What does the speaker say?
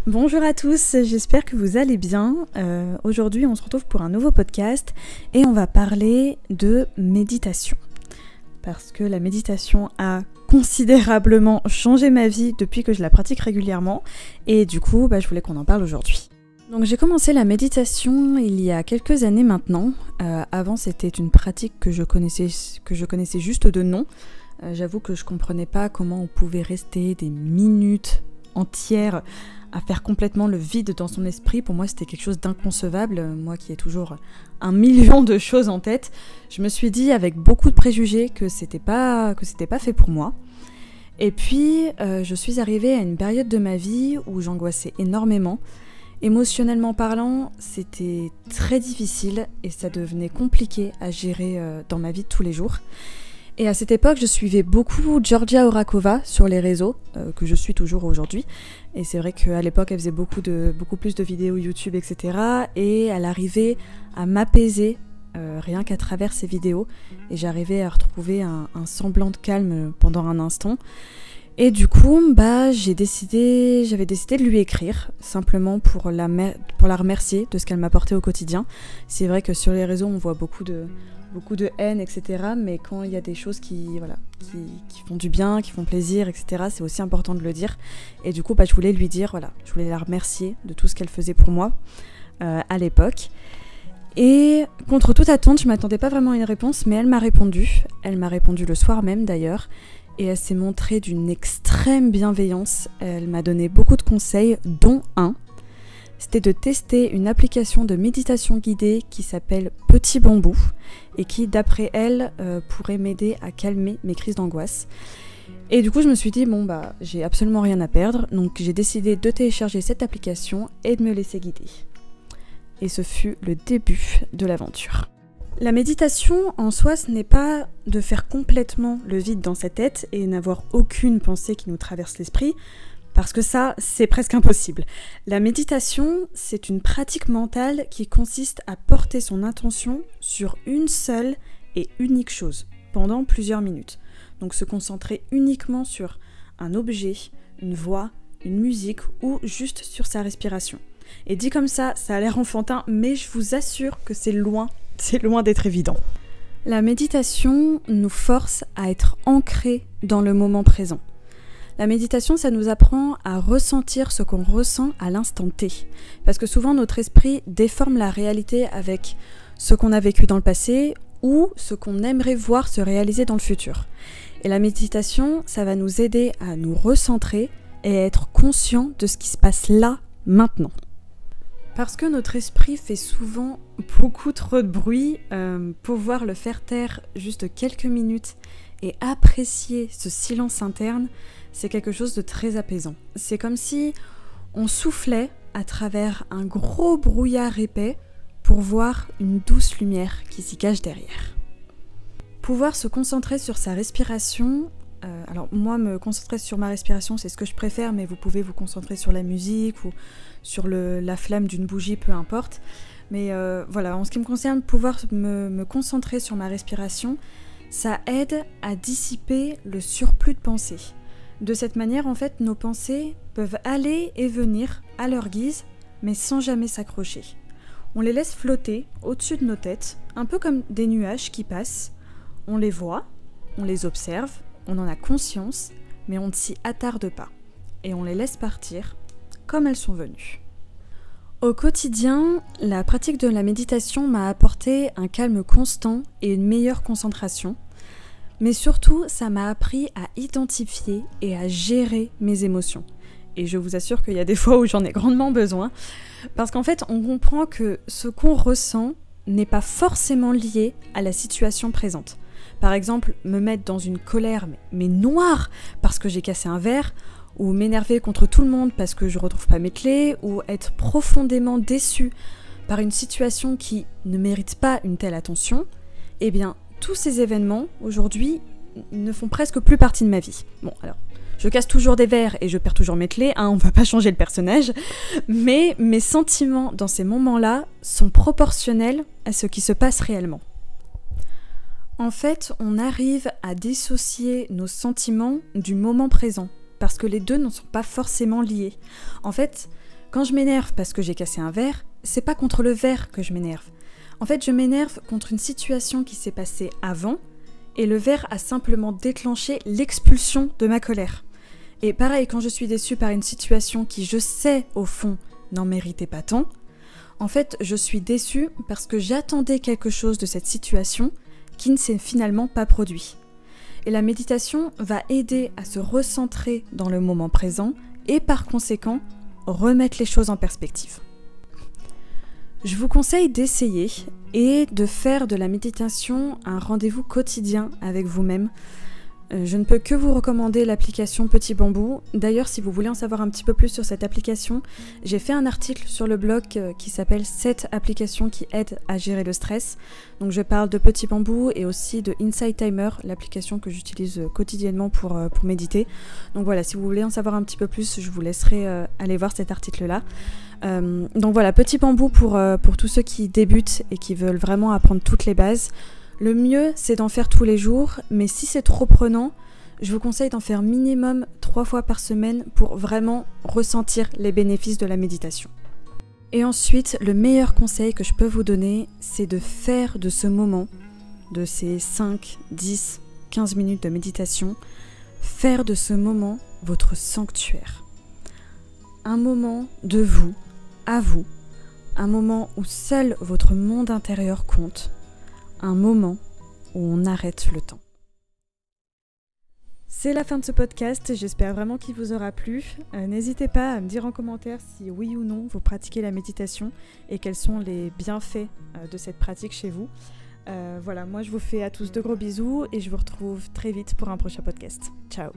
Bonjour à tous, j'espère que vous allez bien. Aujourd'hui, on se retrouve pour un nouveau podcast et on va parler de méditation. Parce que la méditation a considérablement changé ma vie depuis que je la pratique régulièrement et du coup, je voulais qu'on en parle aujourd'hui. Donc j'ai commencé la méditation il y a quelques années maintenant. Avant, c'était une pratique que je connaissais juste de nom. J'avoue que je comprenais pas comment on pouvait rester des minutes entières à faire complètement le vide dans son esprit. Pour moi, c'était quelque chose d'inconcevable. Moi qui ai toujours 1 million de choses en tête, je me suis dit avec beaucoup de préjugés que c'était pas fait pour moi. Et puis, je suis arrivée à une période de ma vie où j'angoissais énormément. Émotionnellement parlant, c'était très difficile et ça devenait compliqué à gérer dans ma vie de tous les jours. Et à cette époque, je suivais beaucoup Georgia Horakova sur les réseaux, que je suis toujours aujourd'hui. Et c'est vrai qu'à l'époque, elle faisait beaucoup plus de vidéos YouTube, etc. Et elle arrivait à m'apaiser rien qu'à travers ses vidéos. Et j'arrivais à retrouver un semblant de calme pendant un instant. Et du coup, j'avais décidé de lui écrire, simplement pour la remercier de ce qu'elle m'apportait au quotidien. C'est vrai que sur les réseaux, on voit beaucoup de haine, etc. Mais quand il y a des choses qui font du bien, qui font plaisir, etc., c'est aussi important de le dire. Et du coup, je voulais lui dire, je voulais la remercier de tout ce qu'elle faisait pour moi à l'époque. Et contre toute attente, je m'attendais pas vraiment à une réponse, mais elle m'a répondu. Elle m'a répondu le soir même d'ailleurs. Et elle s'est montrée d'une extrême bienveillance. Elle m'a donné beaucoup de conseils, dont un. C'était de tester une application de méditation guidée qui s'appelle Petit Bambou et qui, d'après elle, pourrait m'aider à calmer mes crises d'angoisse. Et du coup, je me suis dit, j'ai absolument rien à perdre, donc j'ai décidé de télécharger cette application et de me laisser guider. Et ce fut le début de l'aventure. La méditation, en soi, ce n'est pas de faire complètement le vide dans sa tête et n'avoir aucune pensée qui nous traverse l'esprit, parce que ça, c'est presque impossible. La méditation, c'est une pratique mentale qui consiste à porter son attention sur une seule et unique chose, pendant plusieurs minutes. Donc se concentrer uniquement sur un objet, une voix, une musique ou juste sur sa respiration. Et dit comme ça a l'air enfantin, mais je vous assure que c'est loin d'être évident. La méditation nous force à être ancrés dans le moment présent. La méditation, ça nous apprend à ressentir ce qu'on ressent à l'instant T. Parce que souvent, notre esprit déforme la réalité avec ce qu'on a vécu dans le passé ou ce qu'on aimerait voir se réaliser dans le futur. Et la méditation, ça va nous aider à nous recentrer et à être conscient de ce qui se passe là, maintenant. Parce que notre esprit fait souvent beaucoup trop de bruit, pouvoir le faire taire juste quelques minutes et apprécier ce silence interne, c'est quelque chose de très apaisant. C'est comme si on soufflait à travers un gros brouillard épais pour voir une douce lumière qui s'y cache derrière. Pouvoir se concentrer sur sa respiration, alors moi me concentrer sur ma respiration c'est ce que je préfère, mais vous pouvez vous concentrer sur la musique ou sur la flamme d'une bougie, peu importe. Mais en ce qui me concerne, pouvoir me concentrer sur ma respiration, ça aide à dissiper le surplus de pensées. De cette manière, en fait, nos pensées peuvent aller et venir à leur guise, mais sans jamais s'accrocher. On les laisse flotter au-dessus de nos têtes, un peu comme des nuages qui passent. On les voit, on les observe, on en a conscience, mais on ne s'y attarde pas. Et on les laisse partir comme elles sont venues. Au quotidien, la pratique de la méditation m'a apporté un calme constant et une meilleure concentration. Mais surtout, ça m'a appris à identifier et à gérer mes émotions. Et je vous assure qu'il y a des fois où j'en ai grandement besoin. Parce qu'en fait, on comprend que ce qu'on ressent n'est pas forcément lié à la situation présente. Par exemple, me mettre dans une colère, mais noire, parce que j'ai cassé un verre, ou m'énerver contre tout le monde parce que je retrouve pas mes clés, ou être profondément déçu par une situation qui ne mérite pas une telle attention, eh bien, tous ces événements, aujourd'hui, ne font presque plus partie de ma vie. Bon, alors, je casse toujours des verres et je perds toujours mes clés, on va pas changer le personnage, mais mes sentiments dans ces moments-là sont proportionnels à ce qui se passe réellement. En fait, on arrive à dissocier nos sentiments du moment présent, parce que les deux ne sont pas forcément liés. En fait, Quand je m'énerve parce que j'ai cassé un verre, c'est pas contre le verre que je m'énerve. En fait, je m'énerve contre une situation qui s'est passée avant, et le verre a simplement déclenché l'expulsion de ma colère. Et pareil, quand je suis déçue par une situation qui, je sais, au fond, n'en méritait pas tant, en fait, je suis déçue parce que j'attendais quelque chose de cette situation qui ne s'est finalement pas produit. Et la méditation va aider à se recentrer dans le moment présent et par conséquent, remettre les choses en perspective. Je vous conseille d'essayer et de faire de la méditation un rendez-vous quotidien avec vous-même. Je ne peux que vous recommander l'application Petit Bambou. D'ailleurs, si vous voulez en savoir un petit peu plus sur cette application, j'ai fait un article sur le blog qui s'appelle 7 applications qui aident à gérer le stress. Donc je parle de Petit Bambou et aussi de Insight Timer, l'application que j'utilise quotidiennement pour méditer. Donc voilà, si vous voulez en savoir un petit peu plus, je vous laisserai aller voir cet article-là. Donc voilà, Petit Bambou pour tous ceux qui débutent et qui veulent vraiment apprendre toutes les bases. Le mieux, c'est d'en faire tous les jours, mais si c'est trop prenant, je vous conseille d'en faire minimum 3 fois par semaine pour vraiment ressentir les bénéfices de la méditation. Et ensuite, le meilleur conseil que je peux vous donner, c'est de faire de ce moment, de ces 5, 10, 15 minutes de méditation, faire de ce moment votre sanctuaire. Un moment de vous, à vous, un moment où seul votre monde intérieur compte. Un moment où on arrête le temps. C'est la fin de ce podcast, j'espère vraiment qu'il vous aura plu. N'hésitez pas à me dire en commentaire si oui ou non vous pratiquez la méditation et quels sont les bienfaits de cette pratique chez vous. Voilà, moi je vous fais à tous de gros bisous et je vous retrouve très vite pour un prochain podcast. Ciao!